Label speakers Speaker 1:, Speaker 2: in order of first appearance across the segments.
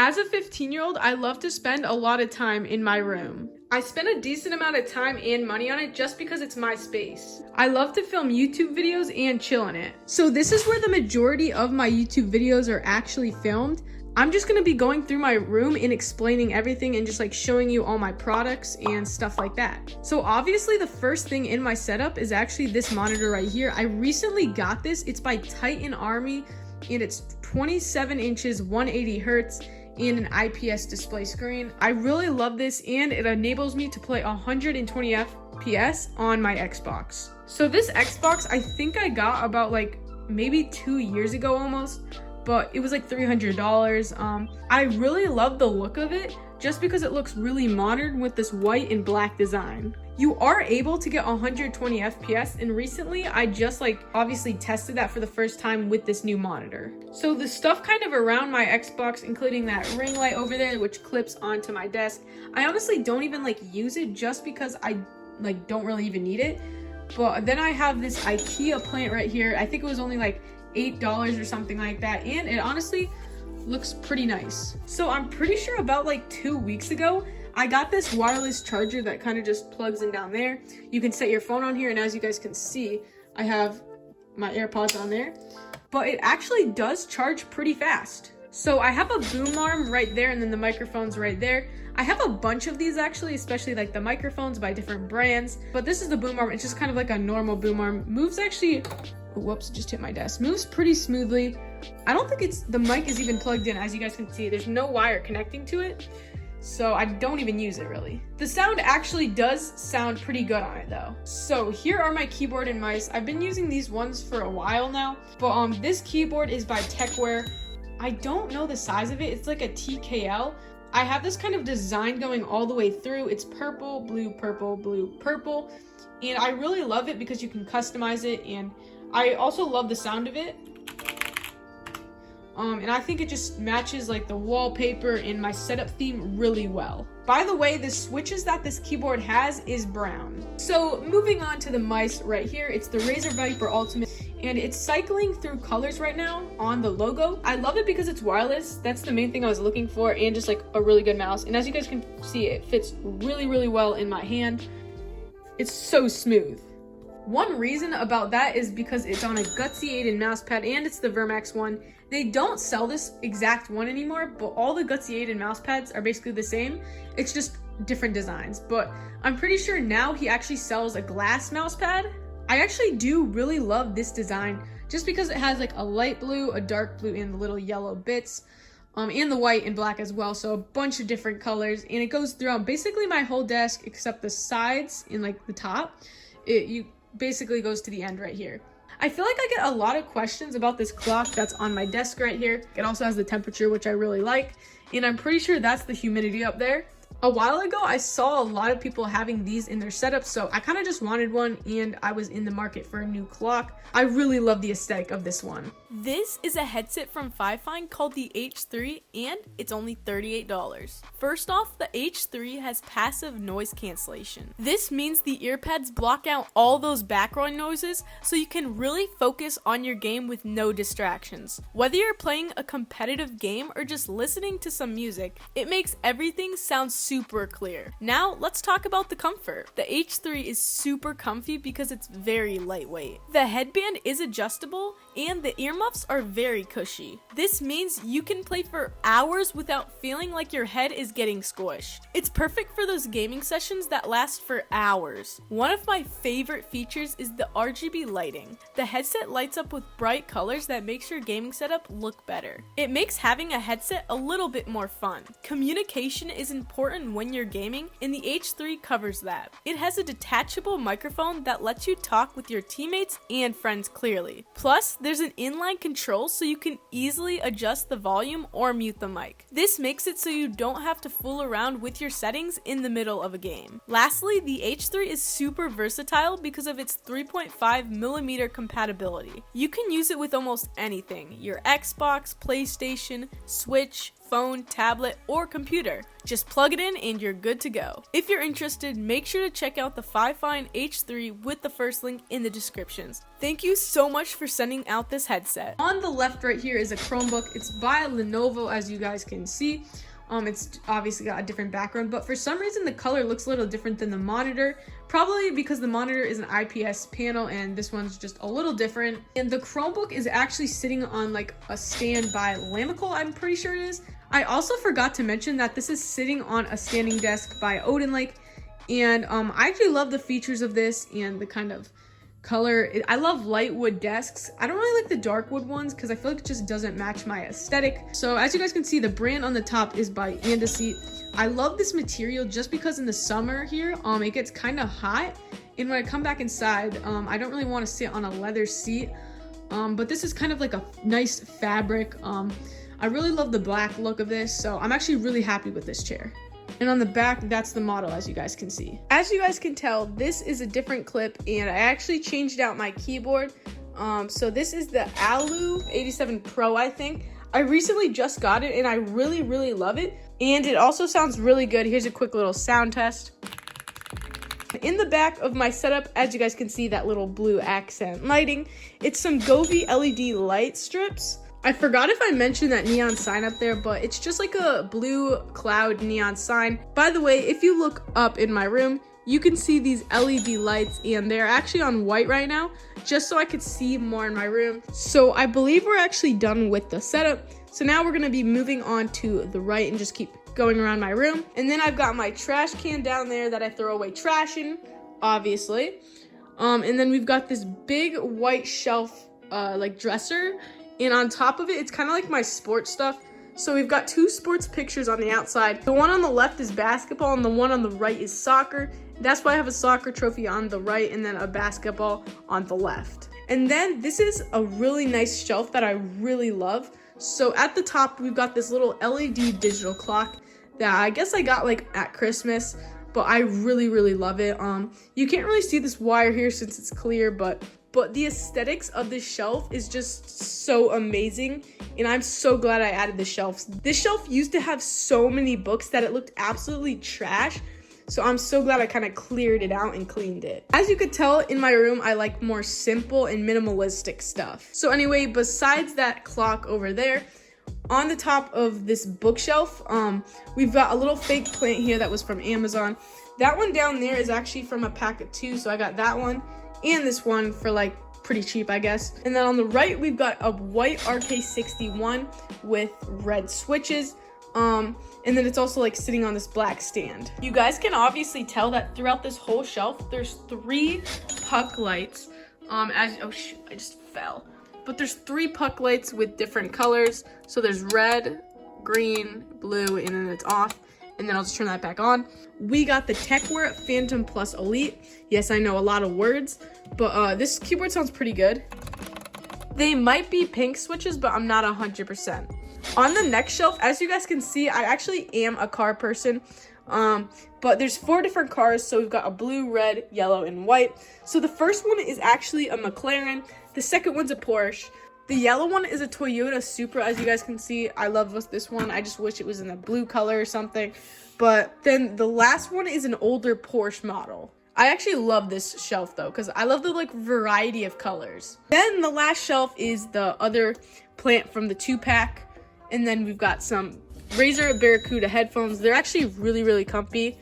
Speaker 1: As a 15-year-old, I love to spend a lot of time in my room. I spend a decent amount of time and money on it just because it's my space. I love to film YouTube videos and chill in it. So this is where the majority of my YouTube videos are actually filmed. I'm just gonna be going through my room and explaining everything and just like showing you all my products and stuff like that. So obviously the first thing in my setup is actually this monitor right here. I recently got this. It's by Titan Army and it's 27 inches, 180 hertz. And an IPS display screen. I really love this and it enables me to play 120 FPS on my Xbox. So this Xbox, I think I got about like maybe 2 years ago almost, but it was like $300. I really love the look of it just because it looks really modern with this white and black design. You are able to get 120 FPS, and recently I just like obviously tested that for the first time with this new monitor. So the stuff kind of around my Xbox, including that ring light over there which clips onto my desk, I honestly don't even like use it just because I like don't really even need it. But then I have this IKEA plant right here. I think it was only like $8 or something like that, and it honestly looks pretty nice. So I'm pretty sure about like 2 weeks ago I got this wireless charger that kind of just plugs in down there. You can set your phone on here, and as you guys can see, I have my AirPods on there, but it actually does charge pretty fast. So I have a boom arm right there, and then the microphone's right there. I have a bunch of these actually, especially like the microphones by different brands, but this is the boom arm. It's just kind of like a normal boom arm. Moves actually, whoops, just hit my desk. Moves pretty smoothly. I don't think the mic is even plugged in. As you guys can see, there's no wire connecting to it, so I don't even use it really. The sound actually does sound pretty good on it though. So here are my keyboard and mice. I've been using these ones for a while now, but this keyboard is by Techware. I don't know the size of it. It's like a TKL. I have this kind of design going all the way through. It's purple, blue, purple, blue, purple, and I really love it because you can customize it, and I also love the sound of it. And I think it just matches like the wallpaper and my setup theme really well. By the way, the switches that this keyboard has is brown. So moving on to the mice right here, it's the Razer Viper Ultimate, and it's cycling through colors right now on the logo. I love it because it's wireless. That's the main thing I was looking for, and just like a really good mouse. And as you guys can see, it fits really, really well in my hand. It's so smooth. One reason about that is because it's on a GutzyAiden mousepad, and it's the Vermax one. They don't sell this exact one anymore, but all the GutzyAiden mousepads are basically the same. It's just different designs, but I'm pretty sure now he actually sells a glass mousepad. I actually do really love this design just because it has like a light blue, a dark blue, and the little yellow bits, and the white and black as well. So a bunch of different colors, and it goes throughout basically my whole desk except the sides and like the top. You basically goes to the end right here. I feel like I get a lot of questions about this clock that's on my desk right here. It also has the temperature, which I really like, and I'm pretty sure that's the humidity up there. A while ago, I saw a lot of people having these in their setup, so I kind of just wanted one, and I was in the market for a new clock. I really love the aesthetic of this one.
Speaker 2: This is a headset from Fifine called the H3, and it's only $38. First off, the H3 has passive noise cancellation. This means the earpads block out all those background noises, so you can really focus on your game with no distractions. Whether you're playing a competitive game or just listening to some music, it makes everything sound super clear. Now, let's talk about the comfort. The H3 is super comfy because it's very lightweight. The headband is adjustable, and the earmuffs are very cushy. This means you can play for hours without feeling like your head is getting squished. It's perfect for those gaming sessions that last for hours. One of my favorite features is the RGB lighting. The headset lights up with bright colors that makes your gaming setup look better. It makes having a headset a little bit more fun. Communication is important when you're gaming, and the H3 covers that. It has a detachable microphone that lets you talk with your teammates and friends clearly. Plus, there's an inline control so you can easily adjust the volume or mute the mic. This makes it so you don't have to fool around with your settings in the middle of a game. Lastly, the H3 is super versatile because of its 3.5mm compatibility. You can use it with almost anything: your Xbox, PlayStation, Switch, phone, tablet, or computer. Just plug it in and you're good to go. If you're interested, make sure to check out the Fifine H3 with the first link in the descriptions. Thank you so much for sending out this headset.
Speaker 1: On the left right here is a Chromebook. It's by Lenovo, as you guys can see. It's obviously got a different background, but for some reason the color looks a little different than the monitor. Probably because the monitor is an IPS panel and this one's just a little different. And the Chromebook is actually sitting on like a stand by Lamical, I'm pretty sure it is. I also forgot to mention that this is sitting on a standing desk by Odin Lake. And I actually love the features of this and the kind of color. I love light wood desks. I don't really like the dark wood ones because I feel like it just doesn't match my aesthetic. So as you guys can see, the brand on the top is by Andaseat. I love this material just because in the summer here, it gets kind of hot. And when I come back inside, I don't really want to sit on a leather seat. But this is kind of like a nice fabric. I really love the black look of this. So I'm actually really happy with this chair. And on the back, that's the model, as you guys can see. As you guys can tell, this is a different clip, and I actually changed out my keyboard. So this is the Alu 87 Pro, I think. I recently just got it, and I really, really love it. And it also sounds really good. Here's a quick little sound test. In the back of my setup, as you guys can see, that little blue accent lighting. It's some Govee LED light strips. I forgot if I mentioned that neon sign up there, but it's just like a blue cloud neon sign. By the way, if you look up in my room, you can see these LED lights and they're actually on white right now, just so I could see more in my room. So I believe we're actually done with the setup. So now we're gonna be moving on to the right and just keep going around my room. And then I've got my trash can down there that I throw away trash in, obviously. And then we've got this big white shelf like dresser. And on top of it, it's kind of like my sports stuff. So we've got two sports pictures on the outside. The one on the left is basketball and the one on the right is soccer. That's why I have a soccer trophy on the right and then a basketball on the left. And then this is a really nice shelf that I really love. So at the top, we've got this little LED digital clock that I guess I got like at Christmas, but I really, really love it. You can't really see this wire here since it's clear, but the aesthetics of this shelf is just so amazing, and I'm so glad I added the shelves. This shelf used to have so many books that it looked absolutely trash, so I'm so glad I kind of cleared it out and cleaned it. As you could tell, in my room, I like more simple and minimalistic stuff. So anyway, besides that clock over there, on the top of this bookshelf, we've got a little fake plant here that was from Amazon. That one down there is actually from a pack of 2, so I got that one and this one for like pretty cheap, I guess. And then on the right, we've got a white RK61 with red switches. And then it's also like sitting on this black stand. You guys can obviously tell that throughout this whole shelf, there's 3 puck lights. Oh shoot, I just fell. But there's 3 puck lights with different colors. So there's red, green, blue, and then it's off. And then I'll just turn that back on. We got the Techware Phantom Plus Elite. Yes, I know, a lot of words, but this keyboard sounds pretty good. They might be pink switches, but I'm not 100%. On the next shelf, as you guys can see, I actually am a car person, but there's 4 different cars. So we've got a blue, red, yellow, and white. So the first one is actually a McLaren. The second one's a Porsche. The yellow one is a Toyota Supra, as you guys can see. I love this one. I just wish it was in a blue color or something. But then the last one is an older Porsche model. I actually love this shelf though, because I love the like variety of colors. Then the last shelf is the other plant from the 2-pack. And then we've got some Razer Barracuda headphones. They're actually really, really comfy.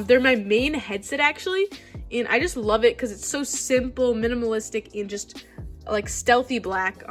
Speaker 1: They're my main headset actually. And I just love it because it's so simple, minimalistic, and just like stealthy black.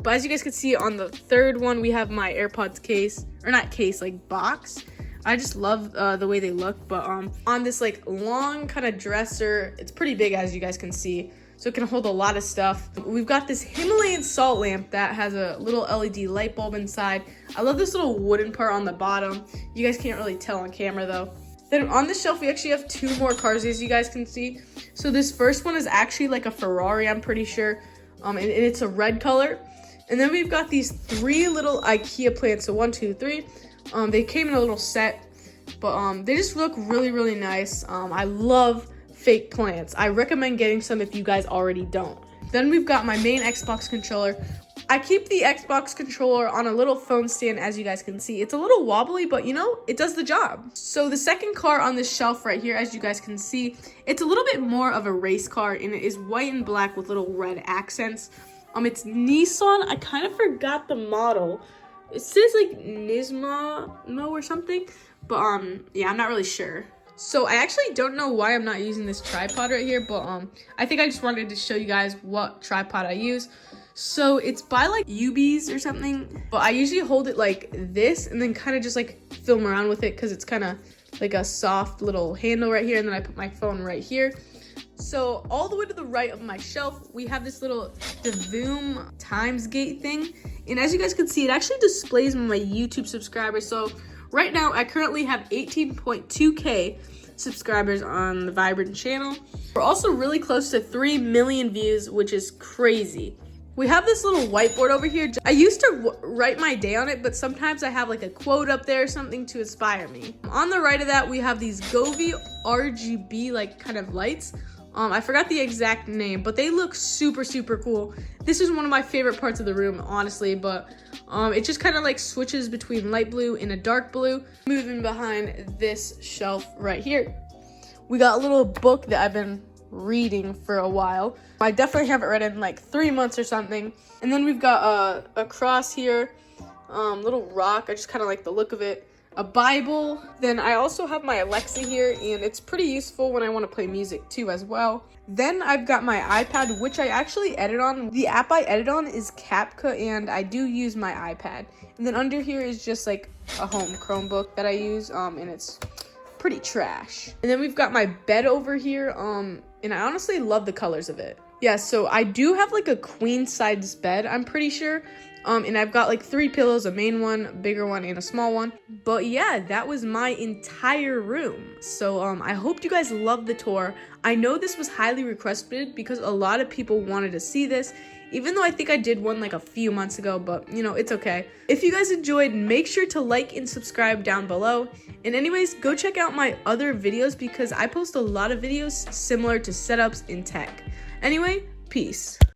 Speaker 1: But as you guys can see on the third one, we have my AirPods case, or not case, like box. I just love the way they look. But on this like long kind of dresser, it's pretty big as you guys can see, so it can hold a lot of stuff. We've got this Himalayan salt lamp that has a little LED light bulb inside. I love this little wooden part on the bottom. You guys can't really tell on camera though. Then on the shelf, we actually have 2 more cars, as you guys can see. So this first one is actually like a Ferrari, I'm pretty sure. And it's a red color. And then we've got these 3 little IKEA plants. So 1, 2, 3. They came in a little set, but they just look really, really nice. I love fake plants. I recommend getting some if you guys already don't. Then we've got my main Xbox controller. I keep the Xbox controller on a little phone stand, as you guys can see. It's a little wobbly, but you know, it does the job. So the second car on this shelf right here, as you guys can see, it's a little bit more of a race car, and it is white and black with little red accents. It's Nissan. I kind of forgot the model. It says like Nismo or something, but yeah, I'm not really sure. So I actually don't know why I'm not using this tripod right here, but I think I just wanted to show you guys what tripod I use. So it's by like UBs or something, but I usually hold it like this and then kind of just like film around with it because it's kind of like a soft little handle right here, and then I put my phone right here. So all the way to the right of my shelf, we have this little DeVoom times gate thing. And as you guys can see, it actually displays my YouTube subscribers. So right now, I currently have 18.2K subscribers on the Vibrant channel. We're also really close to 3 million views, which is crazy. We have this little whiteboard over here. I used to write my day on it, but sometimes I have like a quote up there or something to inspire me. On the right of that, we have these Govee RGB like kind of lights. I forgot the exact name, but they look super, super cool. This is one of my favorite parts of the room, honestly, but it just kind of like switches between light blue and a dark blue. Moving behind this shelf right here, we got a little book that I've been reading for a while. I definitely haven't read it in like 3 months or something. And then we've got a cross here, little rock. I just kind of like the look of it. A Bible. Then I also have my Alexa here, and it's pretty useful when I want to play music too as well. Then I've got my iPad, which I actually edit on. The app I edit on is CapCut, and I do use my iPad. And then under here is just like a home Chromebook that I use, and it's pretty trash. And then we've got my bed over here, and I honestly love the colors of it. Yeah, so I do have like a queen size bed, I'm pretty sure. And I've got like 3 pillows, a main one, a bigger one, and a small one. But yeah, that was my entire room. So I hope you guys loved the tour. I know this was highly requested because a lot of people wanted to see this, even though I think I did one like a few months ago, but you know, it's okay. If you guys enjoyed, make sure to like and subscribe down below. And anyways, go check out my other videos because I post a lot of videos similar to setups in tech. Anyway, peace.